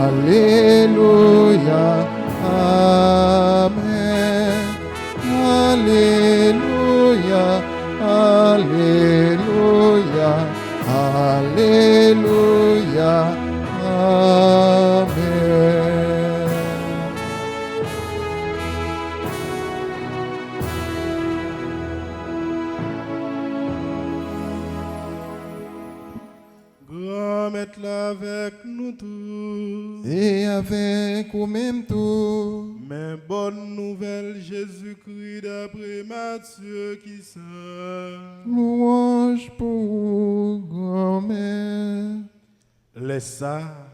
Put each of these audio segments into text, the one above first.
Alléluia, Amen. Alléluia, Alléluia, Alléluia, Amen. Grand Maître avec nous tous. Et avec vous-même tout. Mais bonne nouvelle, Jésus-Christ d'après Matthieu qui sait. Louange pour vous, grand-mère. Laisse ça.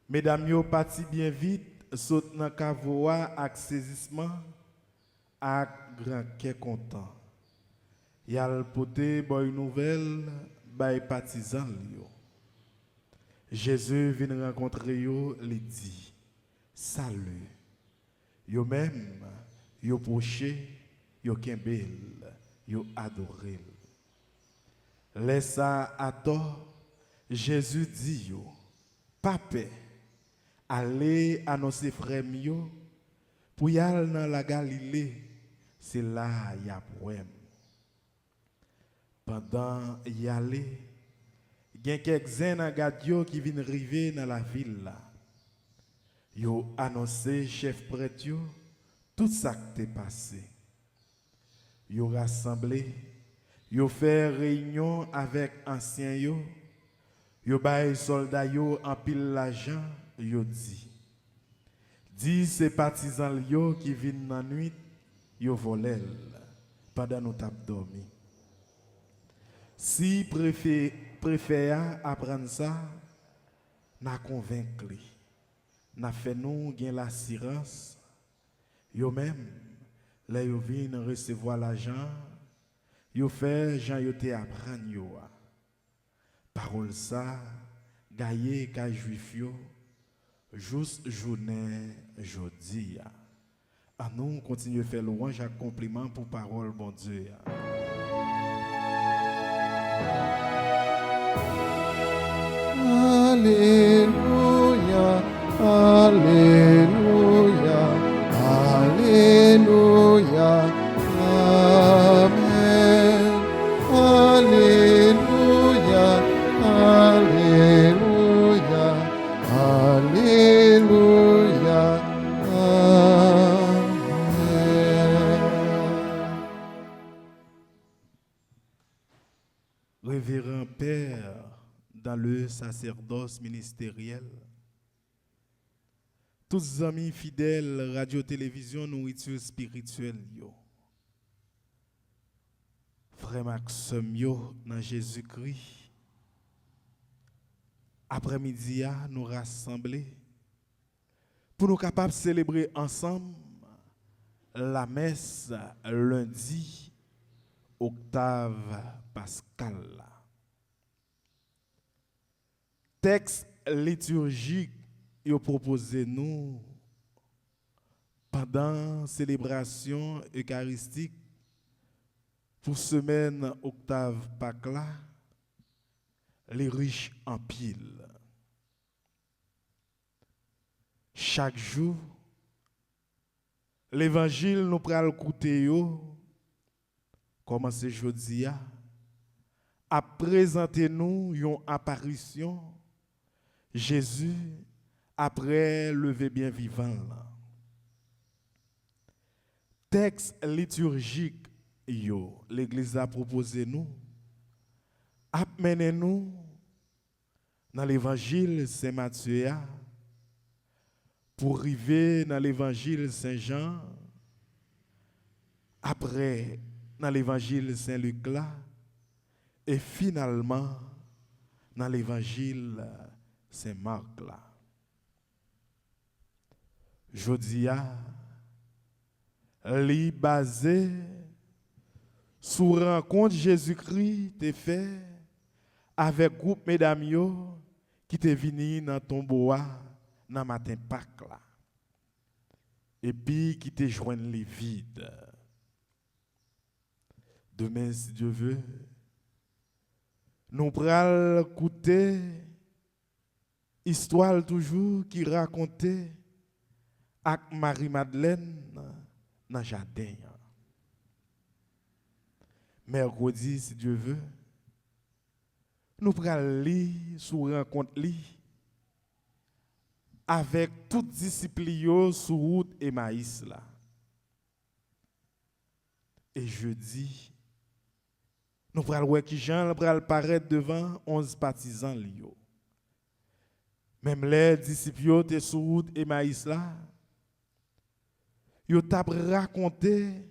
Mesdames, yo parti bien vite, saute dans cavoa avec saisissement, avec grand cœur content. Yal pote boy nouvelle, bay partisan yo. Jésus vient rencontrer yo, li dit, salut. Yo même, yo proché, yo kembel, yo adoré. Laisse ça à tort, Jésus dit yo, pape, allez annoncer frère yo, pour y aller dans la Galilée, c'est là y a problème. Pendant y aller, il y a quelques-uns dans qui viennent arriver dans la ville là. Yo annoncé chef prêtre yo tout ça qui t'est passé. Yo rassemblé, yo fait réunion avec anciens yo. Yo bay soldats yo en pile l'argent, yo dit ces partisans yo qui viennent dans nuit, yo volel pendant nous tap dormi. Si préfère apprendre ça, n'a convaincu. N'a fait nous gain l'assurance. Yo même, là yo vinn recevoir l'argent, yo fait Jean yo te apprendre yo. Parole ça, gaye ka juif yo, juste journée jodi. À nous continuer à faire louange et compliment pour parole bon Dieu. Alléluia, Alléluia, Alléluia, Amen. Alléluia, Alléluia, Alléluia, Amen. Révérend Père, dans le sacerdoce ministériel, tous amis fidèles, radio-télévision, nourriture spirituelle, yo. Frère Maxime, yo, dans Jésus-Christ, après-midi, nous rassembler pour nous capables de célébrer ensemble la messe lundi, octave pascal. Texte liturgique yo proposé nous pendant célébration eucharistique pour semaine octave Pâques là, les riches en pile. Chaque jour, l'évangile nous pral écouter yo, comment c'est jodi a présenter nous une apparition Jésus après lever bien vivant. Texte liturgique yo, l'église a proposé nous, amener nous dans l'évangile Saint Matthieu pour arriver dans l'évangile Saint Jean, après dans l'évangile Saint Luc là, et finalement dans l'évangile Saint Marc là. Jodia li basé sur rencontre Jésus-Christ te fait avec groupe mesdames yo qui te vini dans tombeau dans matin Pâques là. Et puis qui te joignent les vides. Demain si Dieu veut, nous pral écouter Histoire toujours qui racontait avec Marie-Madeleine dans le jardin. Mercredi, si Dieu veut, nous prenons lire sous rencontre avec toute discipline sur route Emmaüs là. Et jeudi, nous prenons voir qui Jean pral paraître devant 11 partisans lio. Même les disciples étaient sur route Emmaüs là. Yo t'a raconté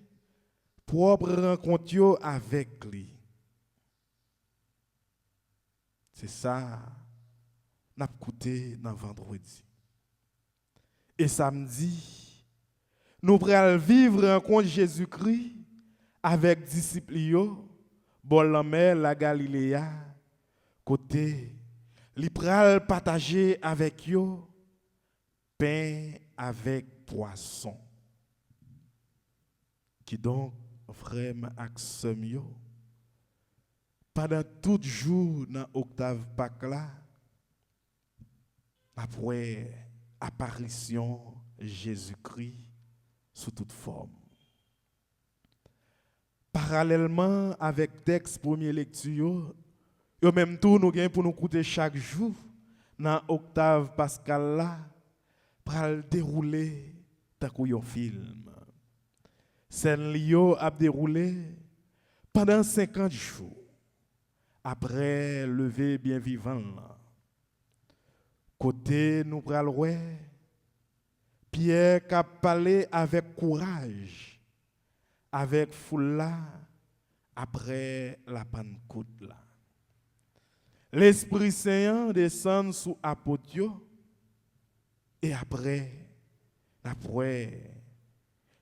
propre rencontre avec lui. C'est ça n'a écouté dans vendredi. Et samedi, nous allons vivre rencontre Jésus-Christ avec disciples yo, bon la mer la Galiléa, côté li pral partager avec yo pain avec poisson. Qui donc vraiment accès yo pendant tout jour dans octave Pâques là après apparition Jésus-Christ sous toute forme. Parallèlement avec texte première lecture yo même tout nous gain pour nous écouter chaque jour dans octave pascal là pour dérouler tant un film. Scène Lio a déroulé pendant 50 jours après lever bien vivant. Côté nous pral Pierre qui a parlé avec courage avec foule là après la Pentecôte là. L'Esprit Saint descend sous apôtre et après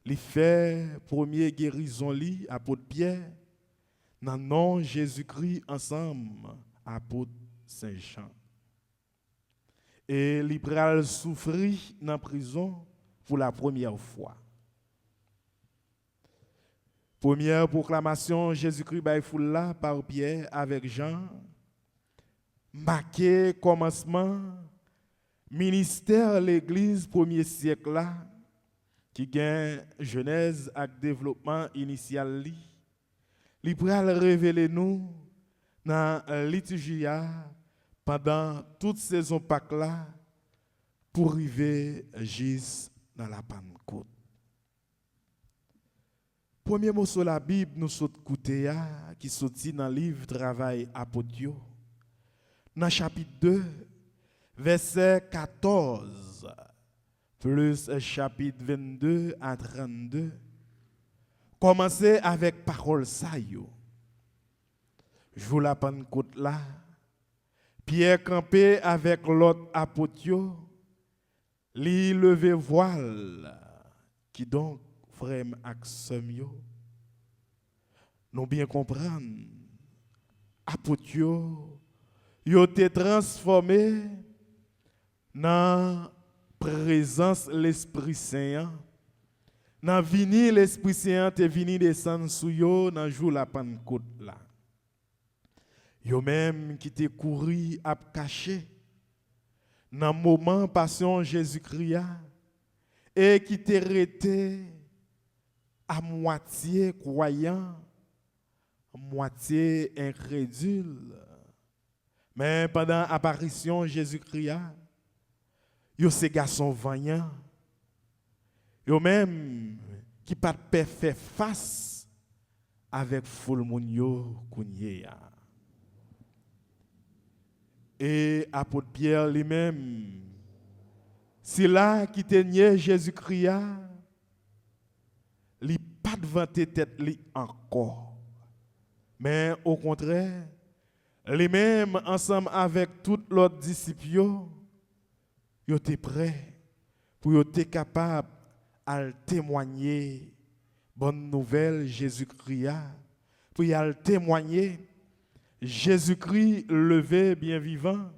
il fait premier guérison li apôtre Pierre dans le nom de Jésus-Christ ensemble apôtre Saint-Jean. Et il pral souffrir dans la prison pour la première fois. Première proclamation Jésus-Christ by foule là par Pierre avec Jean. Marqué commencement ministère l'église premier siècle là qui gagne genèse avec développement initial li pral révéler nous dans liturgia pendant toute saison Pâques là pour arriver juste dans la Pentecôte. Premier mot sur la Bible nous saute écouter qui sorti dans le livre travail apôtre dans chapitre 2 verset 14 plus chapitre 22 à 32. Commencez avec parole ça yo. Jour la Pentecôte là, Pierre campé avec l'autre apôtre, li levé voile qui donc frère accès yo. Nous bien comprendre apôtre yo été transformé dans présence l'Esprit Saint. Dans vini l'Esprit Saint te vini descendre sous yo dans jour la Pentecôte là. Yo même qui te couru à cacher dans moment passion Jésus-Christ et qui te resté à moitié croyant, moitié incrédule. Mais pendant l'apparition Jésus-Christ, yo ces garçons vaillants, yo même qui pas fait face avec foule moun yo kounye ya. Et apôtre Pierre lui-même, c'est là qui tenait Jésus-Christ, li pas devant tête li encore. Mais au contraire, lui-même ensemble avec tous l'autre disciples, yo étaient prêts pour être capable de témoigner bonne nouvelle Jésus-Christ, pour y témoigner Jésus-Christ levé bien vivant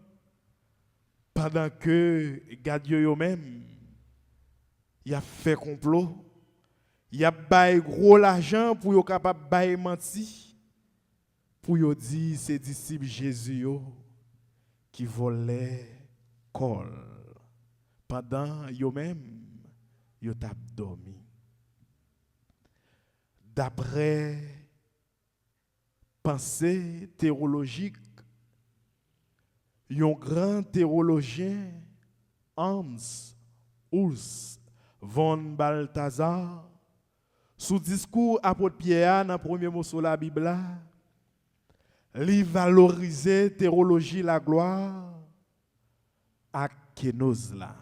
pendant que Dieu eux-mêmes il a fait complot, il a baillé gros l'argent pour être capable de bailler menti pour dire ses disciples Jésus qui volaient col pendant yo même yo t'a dormi. D'après pensée théologique, un grand théologien, Hans Urs von Balthasar, sous discours apôtre Pierre dans le premier mot sur la Bible, il valorisait théologie la gloire à kénose là.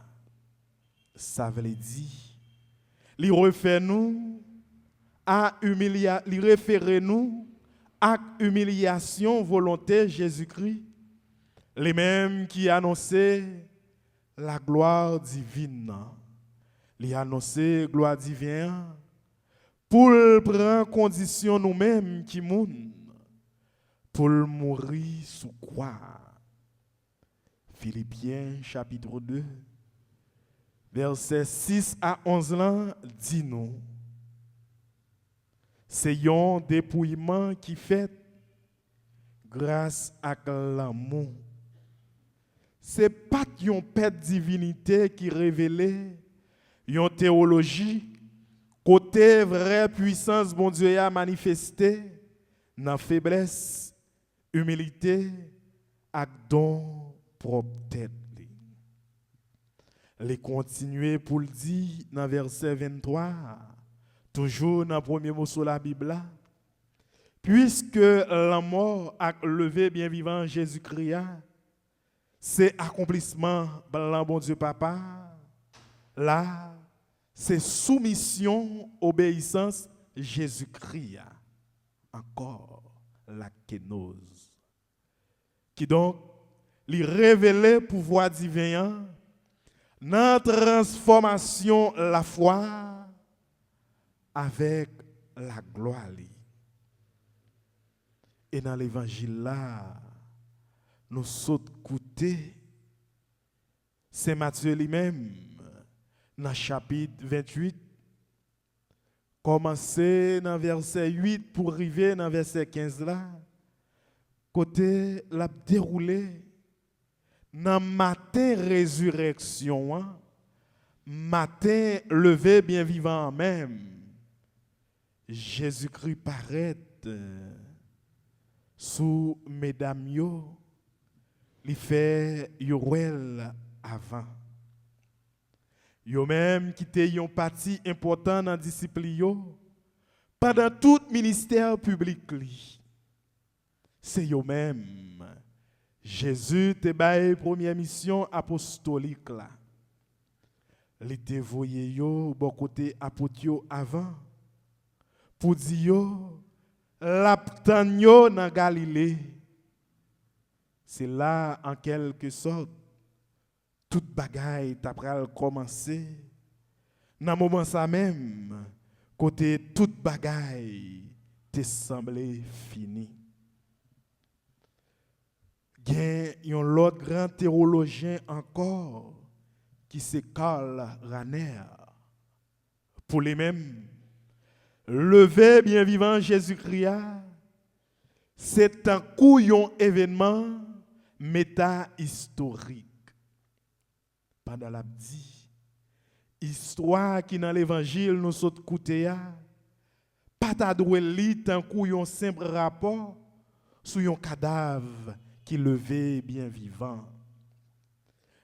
Ça veut dire, il refait nous à il réfère nous à humiliation volonté Jésus-Christ, les mêmes qui annonçaient la gloire divine. Il annonçait gloire divine pour prendre condition nous-mêmes qui moun pour mourir sous croix. Philippiens chapitre 2 versets 6 à 11 là dit nous, c'est un dépouillement qui fait grâce à l'amour. C'est pas une paix divinité qui révélait une théologie côté vraie puissance bon Dieu a manifesté dans faiblesse, humilité et don propre tête. Les continuer pour le dire dans verset 23, toujours dans le premier mot sur la Bible, puisque la mort a levé bien vivant Jésus-Christ, c'est accomplissement par bon Dieu Papa, là, c'est soumission, obéissance Jésus-Christ, encore la kénose, qui donc lui révélait pouvoir divin dans la transformation la foi avec la gloire. Et dans l'évangile là, nous sommes écoutés, c'est Matthieu lui-même, dans le chapitre 28, commencer dans verset 8 pour arriver dans verset 15 là, côté l'a déroulé. Dans matin résurrection, matin levé bien vivant même, Jésus-Christ paraît sous mesdames yo, il fait yorel avant. Yo même qui était un parti important dans la discipline pendant tout ministère public li. C'est yo même. Jésus te baille première mission apostolique là. Il te voyé yo bon côté apôtre yo avant pour dire yo l'aptan yo dans Galilée. C'est là en quelque sorte toute bagaille t'a pral commencer. Dans moment ça même côté toute bagaille te semblé fini. Il y a un autre grand théologien encore qui c'est Karl Rahner. Pour les mêmes, lever bien vivant Jésus-Christ, c'est un coup un événement méta-historique. Pendant la dit, histoire qui dans l'évangile nous sommes écoutés, pas t'adouer lit un coup un simple rapport sur un cadavre qui levé bien vivant.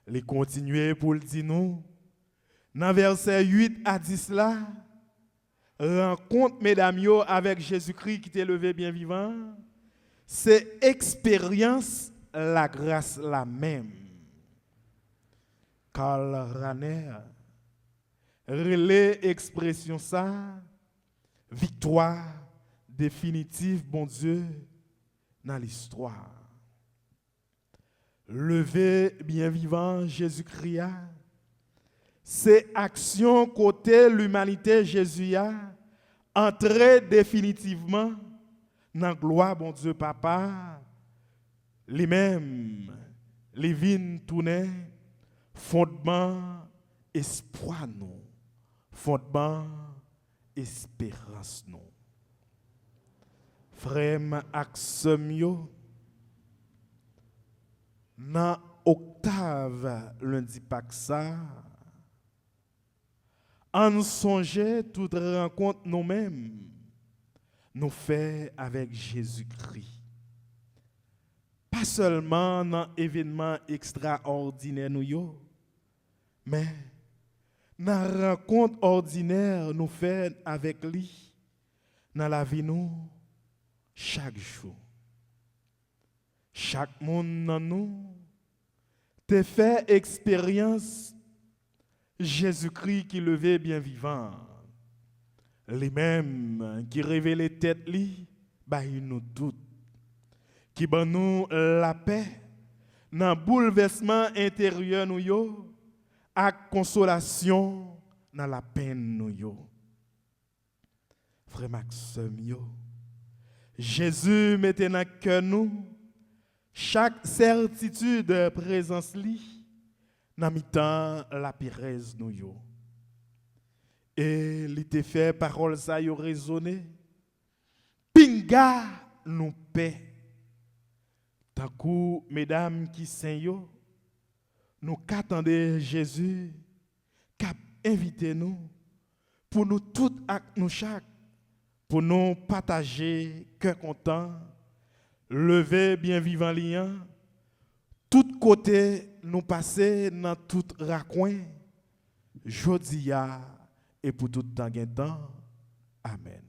Les continuer pour le dire nous, dans verset 8 à 10 là, rencontre mesdames yo avec Jésus-Christ qui t'est levé bien vivant, c'est expérience la grâce la même. Karl Rahner relais expression ça, victoire définitive bon Dieu dans l'histoire. Lever bien vivant Jésus-Christ, c'est action côté l'humanité Jésus a entrer définitivement dans la gloire bon Dieu Papa, lui-même, les vignes tournées, fondement espoir nous, fondement espérance nous. Frère Axemio, dans octave lundi Pâques ça, en songeait toute rencontre nous-mêmes, nous fait avec Jésus-Christ. Pas seulement dans événements extraordinaires nous yo, mais dans rencontre ordinaire nous fait avec lui dans la vie nous chaque jour. Chaque monde dans nous te fait expérience Jésus-Christ qui levait bien vivant. Les mêmes qui révélait tête li, bah nous toutes qui ban nous la paix dans bouleversement intérieur nous yo, ak consolation dans la peine nous yo. Frère Maxime yo, Jésus mettait dans cœur nous chaque certitude de présence li dans mi-temps la piresse nous yo. Et il te fait parole ça yo résonné. Pinga nous paix. Tant que mesdames qui saint yo, nous qu'attendez Jésus, cap invité nous pour nous toutes ak nous chaque, pour nous partager cœur content, lever bien vivant liant, tout côté nous passer dans tout raccoin, jodia et pour tout temps. Amen.